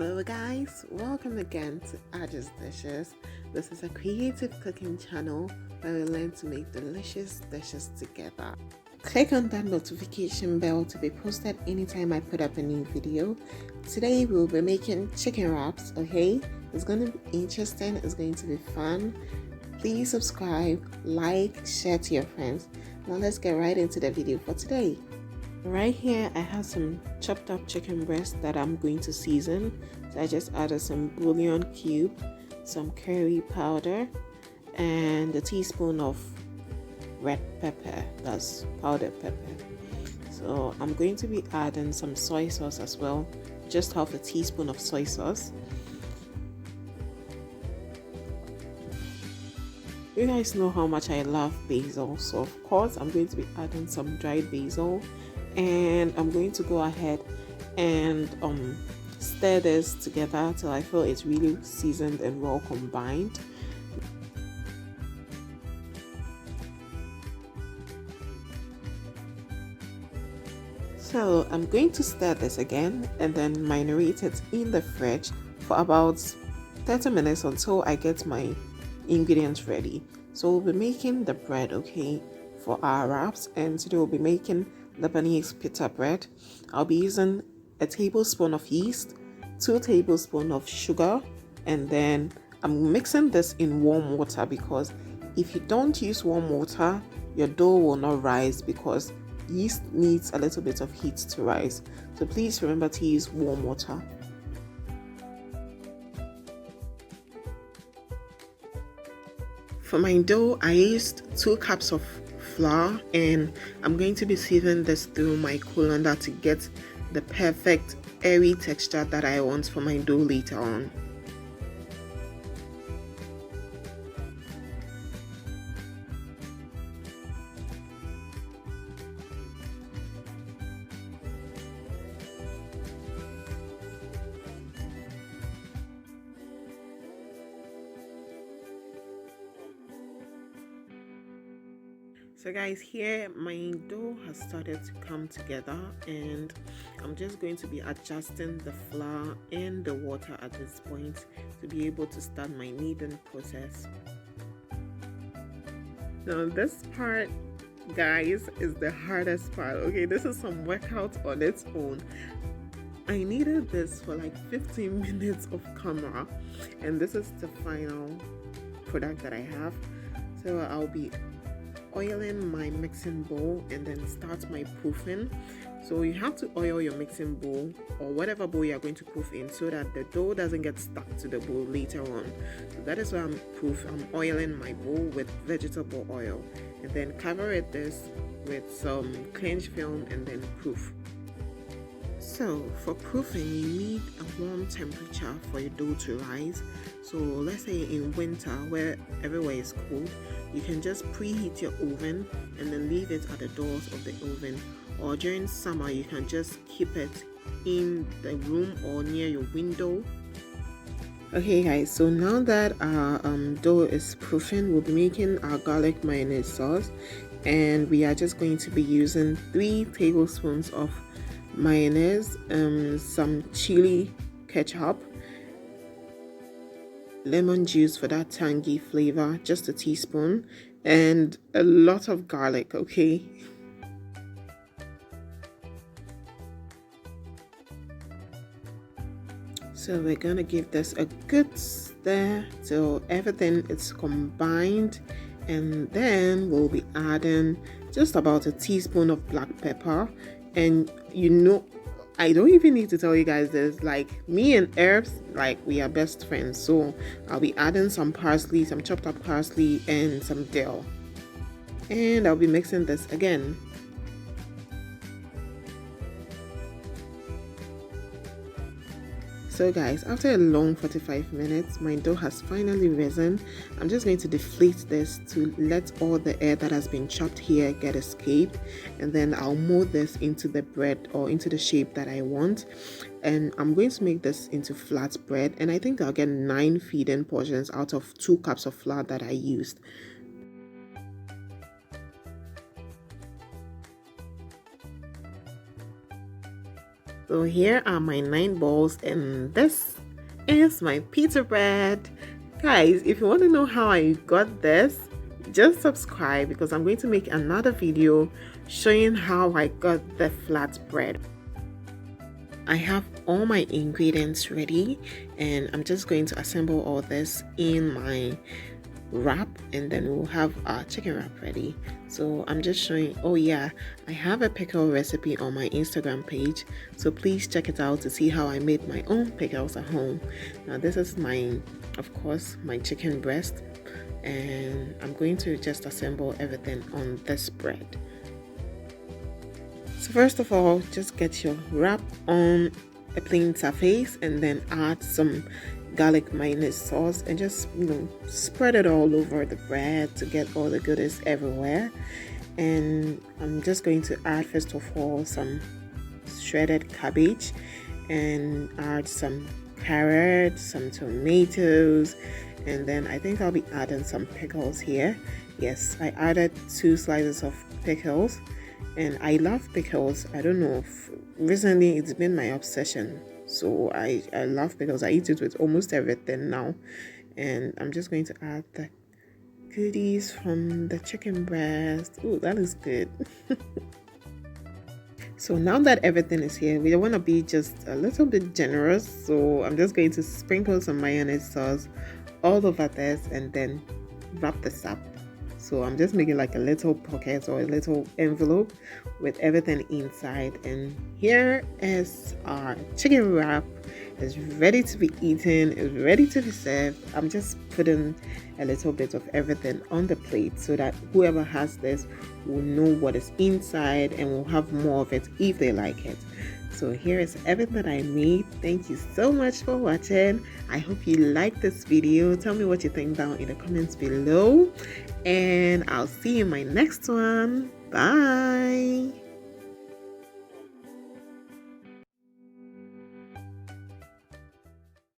Hello guys, welcome again to Aja's Dishes. This is a creative cooking channel where we learn to make delicious dishes together. Click on that notification bell to be posted anytime I put up a new video. Today we'll be making chicken wraps, okay? It's going to be interesting, it's going to be fun. Please subscribe, like, share to your friends. Now let's get right into the video for today. Right here I have some chopped up chicken breast that I'm going to season. So I just added some bouillon cube, some curry powder, and a teaspoon of red pepper, that's powdered pepper. So I'm going to be adding some soy sauce as well, just half a teaspoon of soy sauce. You guys know how much I love basil, so of course I'm going to be adding some dried basil, and I'm going to go ahead and stir this together till I feel it's really seasoned and well combined. So I'm going to stir this again and then marinate it in the fridge for about 30 minutes until I get my ingredients ready. So we'll be making the bread, okay, for our wraps, and today we'll be making Lebanese pita bread. I'll be using a tablespoon of yeast, 2 tablespoons of sugar, and then I'm mixing this in warm water because if you don't use warm water, your dough will not rise because yeast needs a little bit of heat to rise. So please remember to use warm water. For my dough, I used 2 cups of flour, and I'm going to be sieving this through my colander to get the perfect airy texture that I want for my dough later on. So guys, here my dough has started to come together, and I'm just going to be adjusting the flour and the water at this point to be able to start my kneading process. Now this part, guys, is the hardest part. Okay, this is some workout on its own. I needed this for like 15 minutes of camera, and this is the final product that I have. So I'll be oiling my mixing bowl and then start my proofing. So you have to oil your mixing bowl or whatever bowl you are going to proof in so that the dough doesn't get stuck to the bowl later on. So that is why I'm oiling my bowl with vegetable oil, and then cover this with some cling film and then proof. So for proofing, you need a warm temperature for your dough to rise. So let's say in winter where everywhere is cold, you can just preheat your oven and then leave it at the doors of the oven. Or during summer, you can just keep it in the room or near your window. Okay guys, so now that our dough is proofing, we'll be making our garlic mayonnaise sauce, and we are just going to be using 3 tablespoons of mayonnaise, some chili ketchup, lemon juice for that tangy flavor, just a teaspoon, and a lot of garlic, okay? So we're gonna give this a good stir till everything is combined, and then we'll be adding just about a teaspoon of black pepper. And you know, I don't even need to tell you guys this, like me and herbs, like we are best friends. So I'll be adding some parsley, some chopped up parsley, and some dill, and I'll be mixing this again. So guys, after a long 45 minutes, my dough has finally risen. I'm just going to deflate this to let all the air that has been chopped here get escaped, and then I'll mold this into the bread or into the shape that I want. And I'm going to make this into flat bread, and I think I'll get 9 feeding portions out of 2 cups of flour that I used. So here are my 9 balls, and this is my pizza bread. Guys, if you want to know how I got this, just subscribe because I'm going to make another video showing how I got the flat bread. I have all my ingredients ready, and I'm just going to assemble all this in my wrap, and then we'll have our chicken wrap ready. So I'm just showing, oh yeah, I have a pickle recipe on my Instagram page, so please check it out to see how I made my own pickles at home. Now this is of course my chicken breast, and I'm going to just assemble everything on this bread. So first of all, just get your wrap on a plain surface and then add some garlic mayonnaise sauce and just spread it all over the bread to get all the goodies everywhere. And I'm just going to add first of all some shredded cabbage, and add some carrots, some tomatoes, and then I think I'll be adding some pickles here. Yes, I added 2 slices of pickles, and I love pickles. I don't know, recently it's been my obsession. So I love pickles. I eat it with almost everything now. And I'm just going to add the goodies from the chicken breast. Oh, that is good. So now that everything is here, we want to be just a little bit generous. So I'm just going to sprinkle some mayonnaise sauce all over this and then wrap this up. So I'm just making like a little pocket or a little envelope with everything inside. And here is our chicken wrap. It's ready to be eaten. It's ready to be served. I'm just putting a little bit of everything on the plate so that whoever has this will know what is inside and will have more of it if they like it. So here is everything that I made. Thank you so much for watching. I hope you liked this video. Tell me what you think down in the comments below, and I'll see you in my next one. Bye.